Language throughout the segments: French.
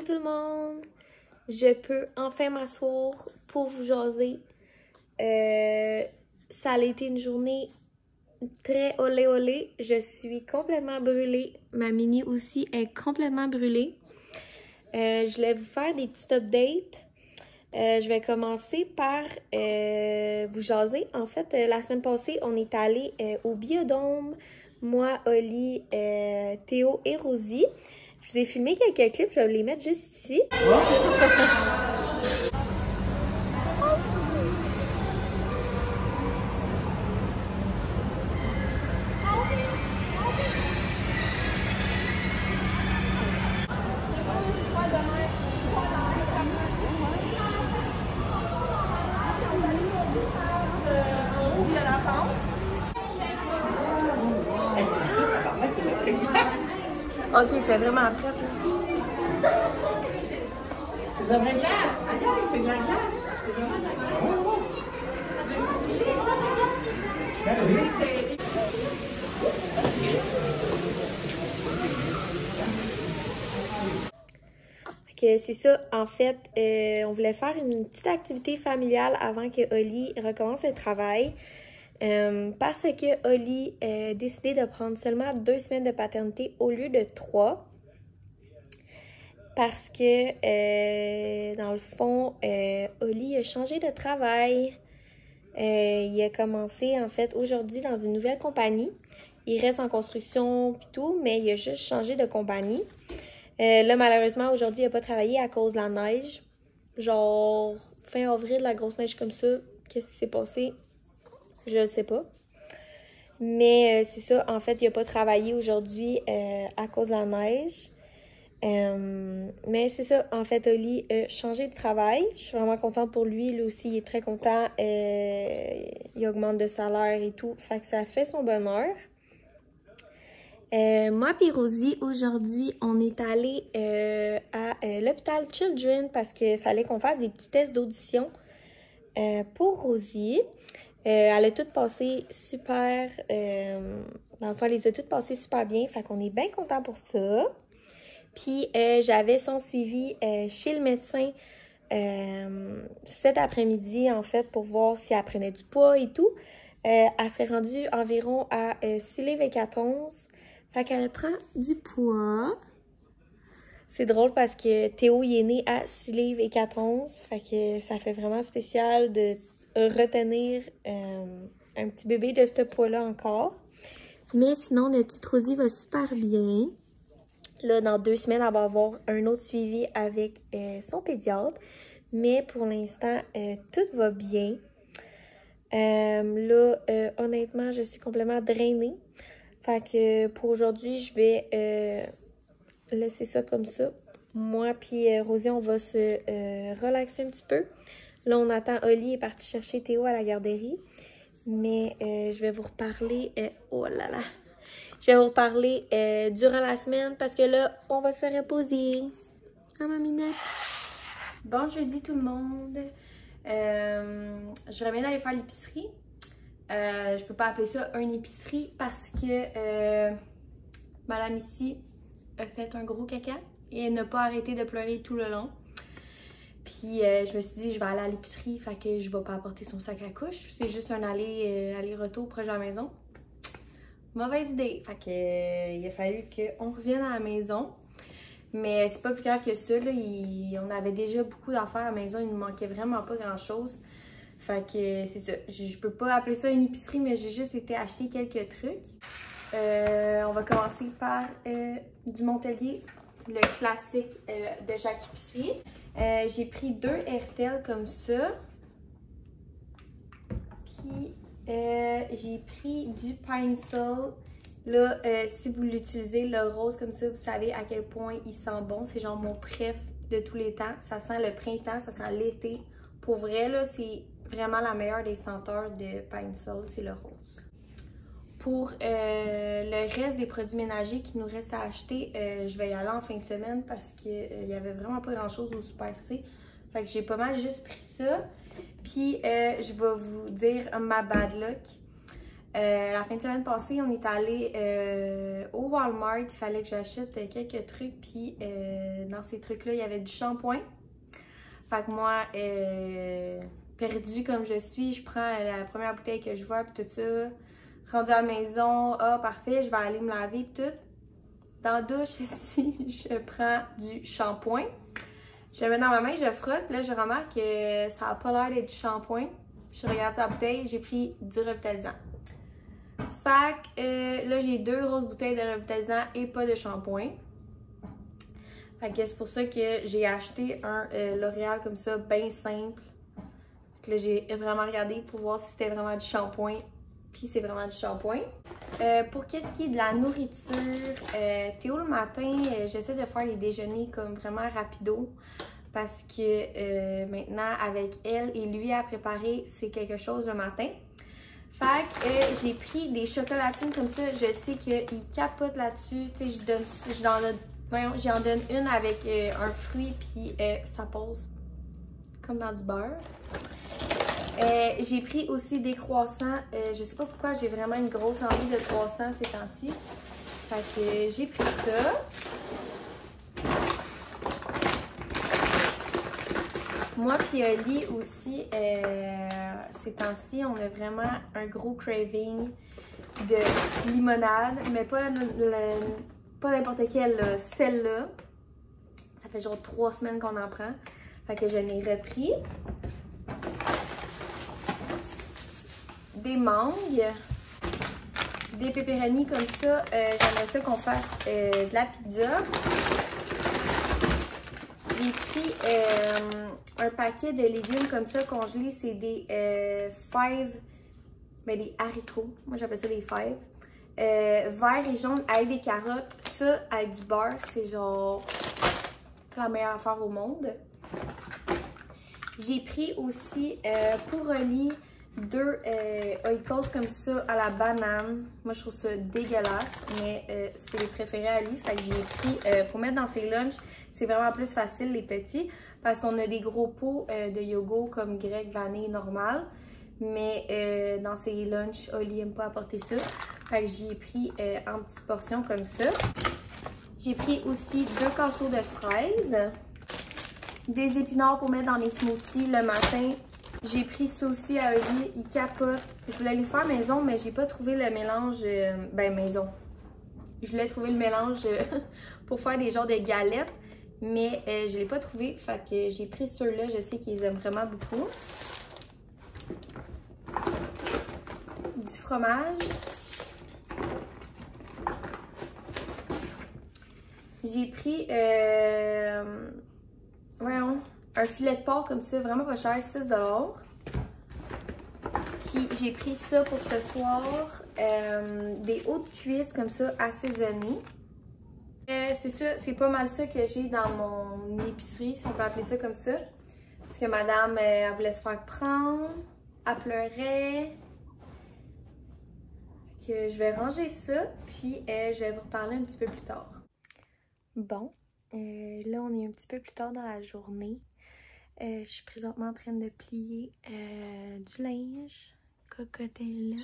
Allô tout le monde! Je peux enfin m'asseoir pour vous jaser. Ça a été une journée très olé olé. Je suis complètement brûlée. Ma mini aussi est complètement brûlée. Je voulais vous faire des petits updates. Je vais commencer par vous jaser. En fait, la semaine passée, on est allé au Biodôme. Moi, Oli, Théo et Rosie. Je vous ai filmé quelques clips, je vais les mettre juste ici. Ok, il fait vraiment frais. C'est de la vraie glace! Regarde, c'est de la glace! C'est vraiment de la glace! C'est ça, en fait, on voulait faire une petite activité familiale avant que Oli recommence le travail. Parce que Oli a décidé de prendre seulement 2 semaines de paternité au lieu de 3. Parce que, dans le fond, Oli a changé de travail. Il a commencé, en fait, aujourd'hui dans une nouvelle compagnie. Il reste en construction pis tout, mais il a juste changé de compagnie. Là, malheureusement, aujourd'hui, il n'a pas travaillé à cause de la neige. Genre, fin avril, la grosse neige comme ça. Qu'est-ce qui s'est passé? Je ne sais pas. Mais c'est ça, en fait, il n'a pas travaillé aujourd'hui à cause de la neige. Mais c'est ça, en fait, Oli a changé de travail. Je suis vraiment contente pour lui. Lui aussi, il est très content. Il augmente de salaire et tout. Fait que ça fait son bonheur. Moi et Rosie, aujourd'hui, on est allé à l'hôpital Children parce qu'il fallait qu'on fasse des petits tests d'audition pour Rosie. Elle a toutes passé super, dans le fond, elle les a toutes passées super bien, fait qu'on est bien content pour ça. Puis, j'avais son suivi chez le médecin cet après-midi, en fait, pour voir si elle prenait du poids et tout. Elle serait rendue environ à 6 livres et 14. Fait qu'elle prend du poids. C'est drôle parce que Théo, il est né à 6 livres et 14. Fait que ça fait vraiment spécial de retenir un petit bébé de ce poids-là encore. Mais sinon, notre petite Rosie va super bien. Là, dans 2 semaines, elle va avoir un autre suivi avec son pédiatre. Mais pour l'instant, tout va bien. Honnêtement, je suis complètement drainée. Fait que pour aujourd'hui, je vais laisser ça comme ça. Moi puis Rosie, on va se relaxer un petit peu. Là, on attend Oli est parti chercher Théo à la garderie. Mais je vais vous reparler... oh là là! Je vais vous reparler durant la semaine parce que là, on va se reposer. Ah, ma minette! Bon jeudi tout le monde! Je reviens d'aller faire l'épicerie. Je peux pas appeler ça une épicerie parce que madame ici a fait un gros caca et n'a pas arrêté de pleurer tout le long. Puis je me suis dit, je vais aller à l'épicerie, fait que je vais pas apporter son sac à couche. C'est juste un aller-retour proche de la maison. Mauvaise idée. Fait que il a fallu qu'on revienne à la maison. Mais c'est pas plus clair que ça, là. On avait déjà beaucoup d'affaires à la maison, il nous manquait vraiment pas grand-chose. Fait que c'est ça. Je peux pas appeler ça une épicerie, mais j'ai juste été acheter quelques trucs. On va commencer par du Montelier, le classique de chaque épicerie. J'ai pris 2 Airtel comme ça. Puis j'ai pris du Pine Sol. Là, si vous l'utilisez, le rose comme ça, vous savez à quel point il sent bon. C'est genre mon préf de tous les temps. Ça sent le printemps, ça sent l'été. Pour vrai, là, c'est vraiment la meilleure des senteurs de Pine Sol, c'est le rose. Pour le reste des produits ménagers qui nous reste à acheter, je vais y aller en fin de semaine parce qu'il y avait vraiment pas grand chose au Super C. Fait que j'ai pas mal juste pris ça. Puis je vais vous dire ma bad luck. La fin de semaine passée, on est allé au Walmart. Il fallait que j'achète quelques trucs. Puis dans ces trucs-là, il y avait du shampoing. Fait que moi, perdue comme je suis, je prends la première bouteille que je vois, puis tout ça. Rendue à la maison, ah parfait, je vais aller me laver, puis tout. Dans la douche, ici, je prends du shampoing. Je le mets dans ma main, je le frotte, puis là, je remarque que ça n'a pas l'air d'être du shampoing. Je regarde sa bouteille, j'ai pris du revitalisant. Fait que là, j'ai 2 grosses bouteilles de revitalisant et pas de shampoing. Fait que c'est pour ça que j'ai acheté un L'Oréal comme ça, bien simple. Fait que là, j'ai vraiment regardé pour voir si c'était vraiment du shampoing. Puis c'est vraiment du shampoing. Pour qu'est-ce qui est de la nourriture, Théo le matin, j'essaie de faire les déjeuners comme vraiment rapido. Parce que maintenant, avec elle et lui à préparer, c'est quelque chose le matin. Fait que j'ai pris des chocolatines comme ça. Je sais qu'il capote là-dessus. Tu sais, j'en donne une avec un fruit, puis ça pose comme dans du beurre. J'ai pris aussi des croissants. Je sais pas pourquoi j'ai vraiment une grosse envie de croissants ces temps-ci. Fait que j'ai pris ça. Moi puis Oli aussi, ces temps-ci, on a vraiment un gros craving de limonade, mais pas n'importe quelle, celle-là. Ça fait genre 3 semaines qu'on en prend. Fait que je l'ai repris. Des mangues, des pepperoni comme ça. J'aimerais ça qu'on fasse de la pizza. J'ai pris un paquet de légumes comme ça congelés. C'est des fèves, ben des haricots. Moi j'appelle ça des fèves. Vert et jaune avec des carottes. Ça avec du beurre, c'est genre la meilleure affaire au monde. J'ai pris aussi pour Oli 2 oikos comme ça à la banane. Moi, je trouve ça dégueulasse, mais c'est les préférés à Ali. Fait que j'ai pris pour mettre dans ses lunchs. C'est vraiment plus facile, les petits, parce qu'on a des gros pots de yogourt comme grec, vanille, normal. Mais dans ses lunchs, Oli n'aime pas apporter ça. Fait que j'ai pris en petites portions comme ça. J'ai pris aussi 2 casseaux de fraises. Des épinards pour mettre dans mes smoothies le matin. J'ai pris ça aussi à Oli, il capote. Je voulais les faire maison, mais j'ai pas trouvé le mélange, maison. Je voulais trouver le mélange pour faire des genres de galettes, mais je l'ai pas trouvé. Fait que j'ai pris ceux-là, je sais qu'ils aiment vraiment beaucoup. Du fromage. J'ai pris, un filet de porc comme ça, vraiment pas cher, 6 $. Puis j'ai pris ça pour ce soir, des hauts de cuisse comme ça, assaisonnés. C'est ça, c'est pas mal ça que j'ai dans mon épicerie, si on peut appeler ça comme ça. Parce que madame, elle voulait se faire prendre, elle pleurait. Que je vais ranger ça, puis je vais vous reparler un petit peu plus tard. Bon, là on est un petit peu plus tard dans la journée. Je suis présentement en train de plier du linge. Cocotin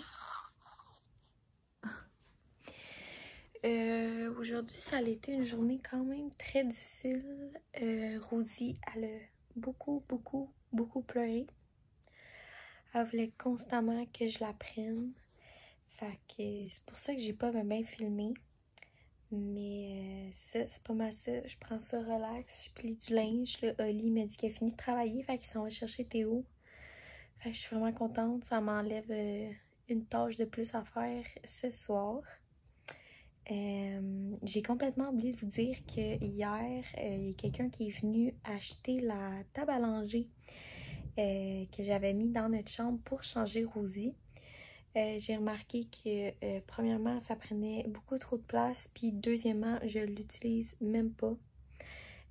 là. Aujourd'hui, ça a été une journée quand même très difficile. Rosie, elle a beaucoup pleuré. Elle voulait constamment que je la prenne. Fait que c'est pour ça que j'ai pas bien filmé. Mais c'est pas mal ça. Je prends ça relax, je plie du linge. Là, Oli m'a dit qu'elle a fini de travailler, fait qu'il s'en va chercher Théo. Fait que je suis vraiment contente. Ça m'enlève une tâche de plus à faire ce soir. J'ai complètement oublié de vous dire que hier, il y a quelqu'un qui est venu acheter la table à langer que j'avais mis dans notre chambre pour changer Rosie. J'ai remarqué que premièrement, ça prenait beaucoup trop de place, puis deuxièmement, je l'utilise même pas.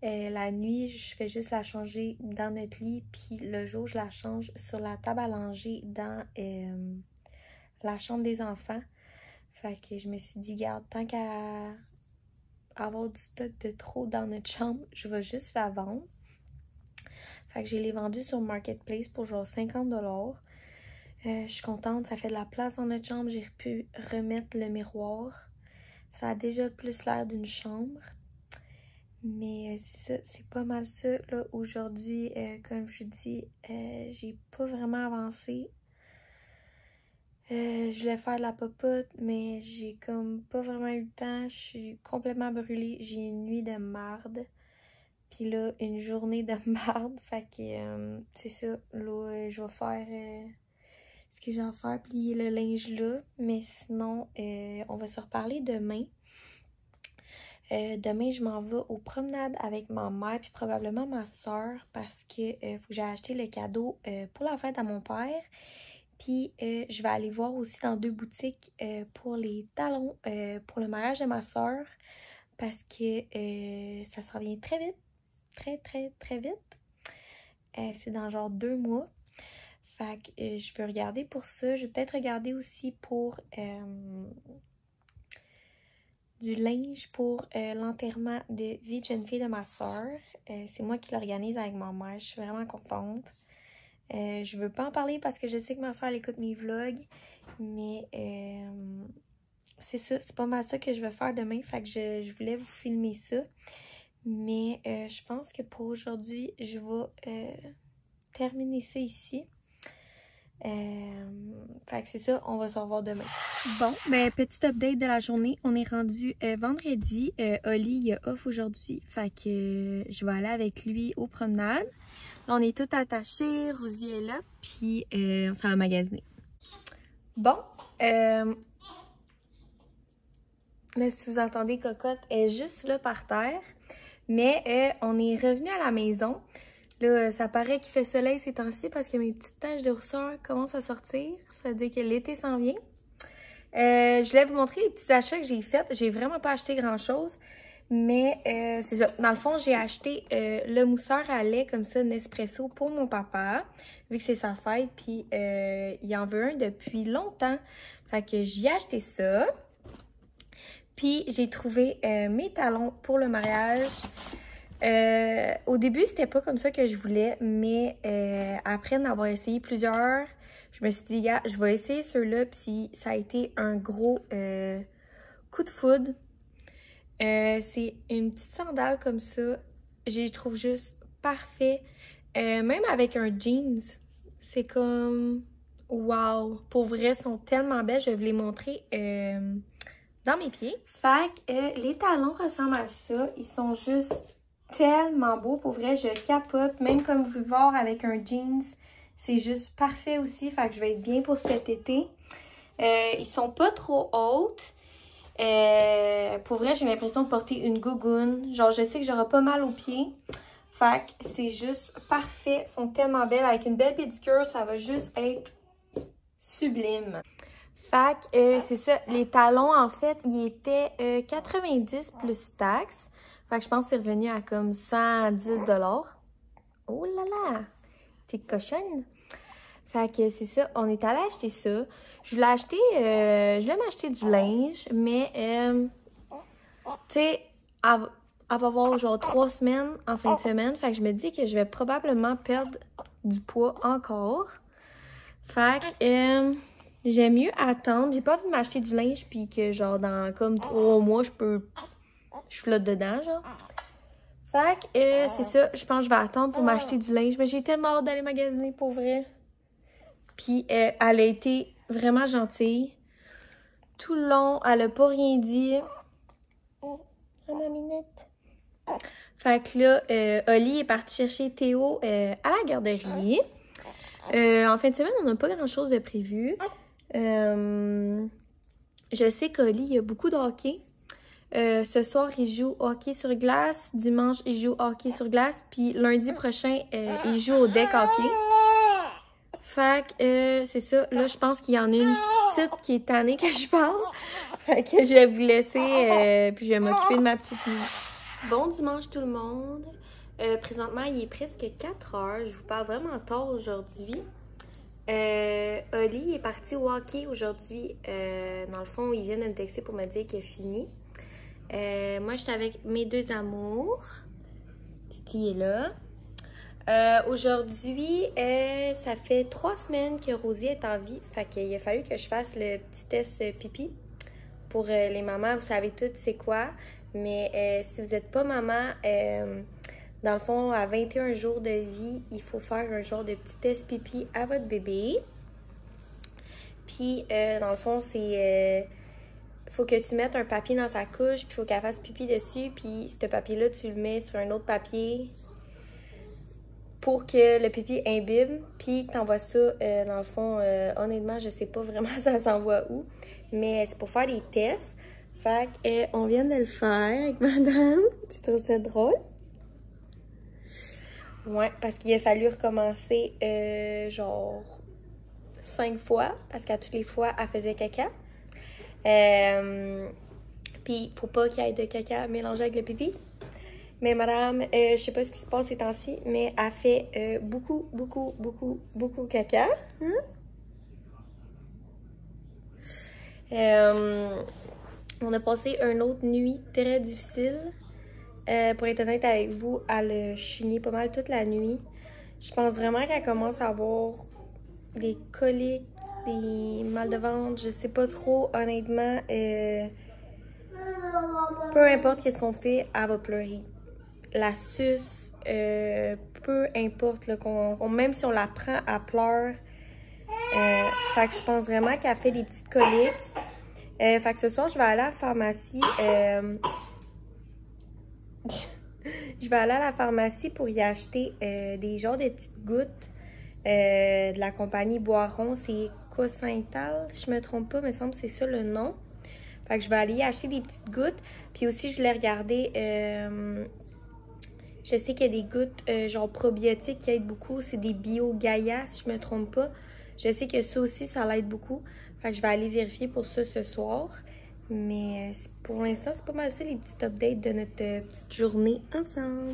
La nuit, je fais juste la changer dans notre lit, puis le jour, je la change sur la table à langer dans la chambre des enfants. Fait que je me suis dit, garde, tant qu'à avoir du stock de trop dans notre chambre, je vais juste la vendre. Fait que je l'ai vendue sur Marketplace pour genre 50 $. Je suis contente, ça fait de la place dans notre chambre. J'ai pu remettre le miroir. Ça a déjà plus l'air d'une chambre. Mais c'est ça, c'est pas mal ça. Là, aujourd'hui, comme je vous dis, j'ai pas vraiment avancé. Je voulais faire de la popote, mais j'ai comme pas vraiment eu le temps. Je suis complètement brûlée. J'ai une nuit de marde. Puis là, une journée de marde. Fait que c'est ça. Là, je vais faire ce que j'ai à faire, plier le linge là. Mais sinon, on va se reparler demain. Demain, je m'en vais aux promenades avec ma mère puis probablement ma soeur parce que faut que j'ai acheté le cadeau pour la fête à mon père. Puis je vais aller voir aussi dans 2 boutiques pour les talons pour le mariage de ma soeur parce que ça s'en vient très vite. Très vite. C'est dans genre 2 mois. Fait que je vais regarder pour ça. Je vais peut-être regarder aussi pour du linge pour l'enterrement de vie de jeune fille de ma soeur. C'est moi qui l'organise avec ma mère. Je suis vraiment contente. Je veux pas en parler parce que je sais que ma soeur elle écoute mes vlogs. Mais c'est ça. C'est pas mal ça que je vais faire demain. Fait que je voulais vous filmer ça. Mais je pense que pour aujourd'hui, je vais terminer ça ici. Fait que c'est ça, on va se revoir demain. Bon, ben petit update de la journée. On est rendu vendredi. Oli, il est off aujourd'hui. Fait que je vais aller avec lui aux promenades. Là, on est tous attachés. Rosie est là. Puis on s'en va magasiner. Bon, là, si vous entendez Cocotte, elle est juste là par terre. Mais on est revenu à la maison. Là, ça paraît qu'il fait soleil ces temps-ci parce que mes petites taches de rousseur commencent à sortir. Ça veut dire que l'été s'en vient. Je voulais vous montrer les petits achats que j'ai faits. J'ai vraiment pas acheté grand-chose. Mais c'est ça. Dans le fond, j'ai acheté le mousseur à lait comme ça, Nespresso pour mon papa. Vu que c'est sa fête. Puis il en veut un depuis longtemps. Fait que j'ai acheté ça. Puis j'ai trouvé mes talons pour le mariage. Au début, c'était pas comme ça que je voulais, mais après d'avoir essayé plusieurs, je me suis dit, gars, je vais essayer ceux-là, puis ça a été un gros coup de foudre. C'est une petite sandale comme ça, je les trouve juste parfait. Même avec un jeans, c'est comme, wow, pour vrai, ils sont tellement belles, je vais vous les montrer dans mes pieds. Fait que les talons ressemblent à ça, ils sont juste tellement beau, pour vrai, je capote. Même comme vous pouvez voir avec un jeans, c'est juste parfait aussi. Fait que je vais être bien pour cet été. Ils sont pas trop hautes. Pour vrai, j'ai l'impression de porter une gougoune. Genre, je sais que j'aurai pas mal aux pieds. Fait que c'est juste parfait. Ils sont tellement belles. Avec une belle pédicure, ça va juste être sublime. Fait que c'est ça. Les talons, en fait, ils étaient 90 plus taxes. Fait que je pense que c'est revenu à comme 110 $. Oh là là! T'es cochonne! Fait que c'est ça, on est allé acheter ça. Je voulais acheter, je voulais m'acheter du linge, mais tu sais, elle va avoir genre 3 semaines en fin de semaine. Fait que je me dis que je vais probablement perdre du poids encore. Fait que j'aime mieux attendre. J'ai pas envie de m'acheter du linge puis que genre dans comme 3 mois, je flotte dedans, genre. Fait que c'est ça, je pense que je vais attendre pour m'acheter du linge. Mais j'ai tellement hâte d'aller magasiner, pour vrai. Puis elle a été vraiment gentille. Tout le long, elle a pas rien dit. Oh, ma minette. Fait que là, Oli est parti chercher Théo à la garderie. En fin de semaine, on n'a pas grand-chose de prévu. Je sais qu'Oli, il y a beaucoup de hockey. Ce soir, il joue hockey sur glace. Dimanche, il joue hockey sur glace. Puis lundi prochain, il joue au deck hockey. Fait que c'est ça. Là, je pense qu'il y en a une petite qui est tannée que je parle. Fait que je vais vous laisser. Puis je vais m'occuper de ma petite nuit. Bon dimanche tout le monde. Présentement, il est presque 4 heures. Je vous parle vraiment tard aujourd'hui. Oli est parti au hockey aujourd'hui. Dans le fond, il vient de me texter pour me dire qu'il a fini. Moi, j'étais avec mes 2 amours. Titi est là. Aujourd'hui, ça fait 3 semaines que Rosie est en vie. Fait qu'il a fallu que je fasse le petit test pipi. Pour les mamans, vous savez toutes c'est quoi. Mais si vous n'êtes pas maman, dans le fond, à 21 jours de vie, il faut faire un genre de petit test pipi à votre bébé. Puis, dans le fond, c'est... faut que tu mettes un papier dans sa couche, puis il faut qu'elle fasse pipi dessus. Puis, ce papier-là, tu le mets sur un autre papier pour que le pipi imbibe, puis t'envoies ça, dans le fond, honnêtement, je sais pas vraiment ça s'envoie où, mais c'est pour faire des tests. Fait que, on vient de le faire avec madame. Tu trouves ça drôle? Ouais, parce qu'il a fallu recommencer, genre, 5 fois, parce qu'à toutes les fois, elle faisait caca. Puis, faut pas qu'il y ait de caca mélangé avec le pipi. Mais madame, je sais pas ce qui se passe ces temps-ci, mais elle fait beaucoup caca. On a passé une autre nuit très difficile. Pour être honnête avec vous, elle a chigné pas mal toute la nuit. Je pense vraiment qu'elle commence à avoir des coliques, des mal de ventre, je sais pas trop, honnêtement. Peu importe qu'est-ce qu'on fait, elle va pleurer. La suce, peu importe, là, même si on la prend, elle pleure. Fait que je pense vraiment qu'elle fait des petites coliques. Fait que ce soir, je vais aller à la pharmacie. Je vais aller à la pharmacie pour y acheter des genres de petites gouttes de la compagnie Boiron. C'est Cosintal, si je me trompe pas, il me semble que c'est ça le nom. Fait que je vais aller y acheter des petites gouttes. Puis aussi, je voulais regarder... je sais qu'il y a des gouttes genre probiotiques qui aident beaucoup. C'est des Bio Gaia, si je me trompe pas. Je sais que ça aussi, ça l'aide beaucoup. Fait que je vais aller vérifier pour ça ce soir. Mais pour l'instant, c'est pas mal ça les petites updates de notre petite journée ensemble.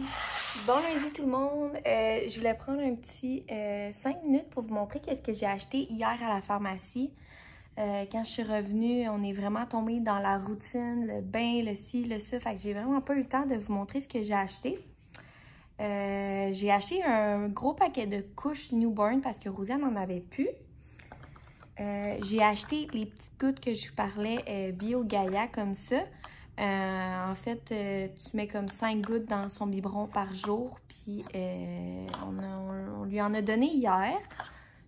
Bon lundi tout le monde. Je voulais prendre un petit 5 minutes pour vous montrer qu'est-ce que j'ai acheté hier à la pharmacie. Quand je suis revenue, on est vraiment tombé dans la routine, le bain, le ci, le ça. Fait que j'ai vraiment pas eu le temps de vous montrer ce que j'ai acheté. J'ai acheté un gros paquet de couches newborn parce que Rosie n'en avait plus. J'ai acheté les petites gouttes que je vous parlais, Bio Gaia, comme ça. En fait, tu mets comme 5 gouttes dans son biberon par jour. Puis, on lui en a donné hier.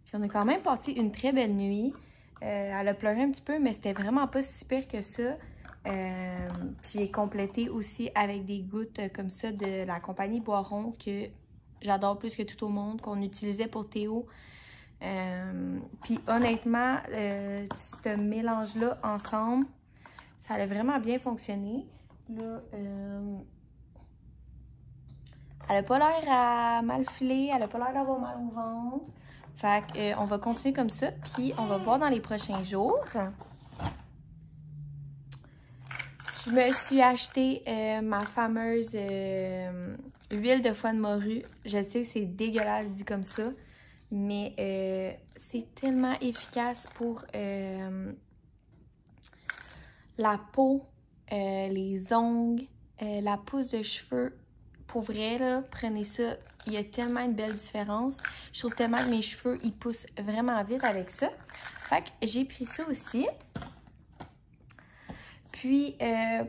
Puis, on a quand même passé une très belle nuit. Elle a pleuré un petit peu, mais c'était vraiment pas si pire que ça. Puis, j'ai complété aussi avec des gouttes comme ça de la compagnie Boiron que j'adore plus que tout au monde, qu'on utilisait pour Théo. Puis honnêtement, ce mélange-là ensemble, ça a vraiment bien fonctionné. Là, elle a pas l'air à mal filer, elle a pas l'air d'avoir mal au ventre. Fait qu'on va continuer comme ça, puis on va voir dans les prochains jours. Je me suis acheté ma fameuse huile de foie de morue. Je sais que c'est dégueulasse dit comme ça. Mais c'est tellement efficace pour la peau, les ongles, la pousse de cheveux. Pour vrai, là, prenez ça. Il y a tellement une belle différence. Je trouve tellement que mes cheveux, ils poussent vraiment vite avec ça. Fait que j'ai pris ça aussi. Puis,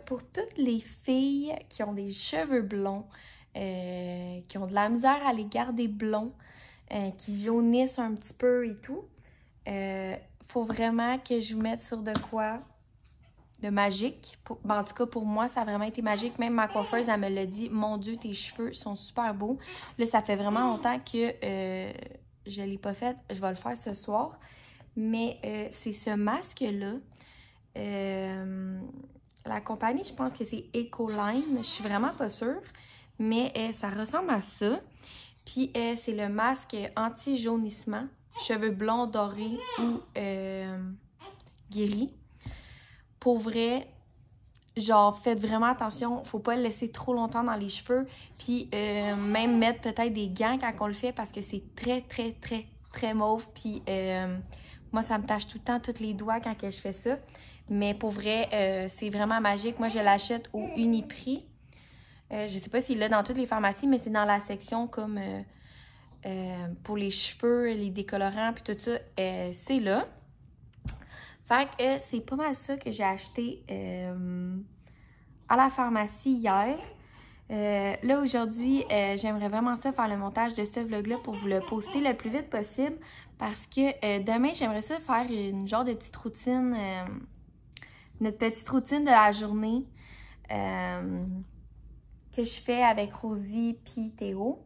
pour toutes les filles qui ont des cheveux blonds, qui ont de la misère à les garder blonds, qui jaunissent un petit peu et tout, faut vraiment que je vous mette sur de quoi de magique. En tout cas, pour moi, ça a vraiment été magique. Même ma coiffeuse, elle me l'a dit. Mon Dieu, tes cheveux sont super beaux. Là, ça fait vraiment longtemps que je ne l'ai pas fait. Je vais le faire ce soir. Mais c'est ce masque-là. La compagnie, je pense que c'est Ecoline. Je suis vraiment pas sûre. Mais ça ressemble à ça. Puis, c'est le masque anti-jaunissement, cheveux blonds, dorés ou gris. Pour vrai, genre, faites vraiment attention. Faut pas le laisser trop longtemps dans les cheveux. Puis, même mettre peut-être des gants quand on le fait parce que c'est très mauve. Puis, moi, ça me tache tout le temps tous les doigts quand je fais ça. Mais pour vrai, c'est vraiment magique. Moi, je l'achète au Uniprix. Je sais pas s'il l'a dans toutes les pharmacies, mais c'est dans la section comme pour les cheveux, les décolorants, puis tout ça, c'est là. Fait que c'est pas mal ça que j'ai acheté à la pharmacie hier. Là, aujourd'hui, j'aimerais vraiment ça faire le montage de ce vlog-là pour vous le poster le plus vite possible parce que demain, j'aimerais ça faire une genre de petite routine, notre petite routine de la journée que je fais avec Rosie puis Théo.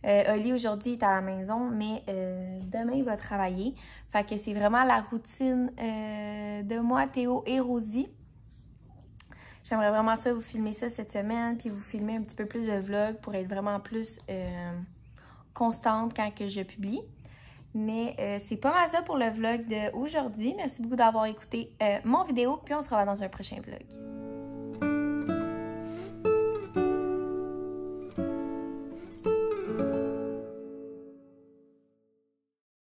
Oli aujourd'hui est à la maison, mais demain il va travailler. Fait que c'est vraiment la routine de moi, Théo et Rosie. J'aimerais vraiment ça vous filmer ça cette semaine, puis vous filmer un petit peu plus de vlogs pour être vraiment plus constante quand que je publie. Mais c'est pas mal ça pour le vlog d'aujourd'hui. Merci beaucoup d'avoir écouté mon vidéo, puis on se revoit dans un prochain vlog.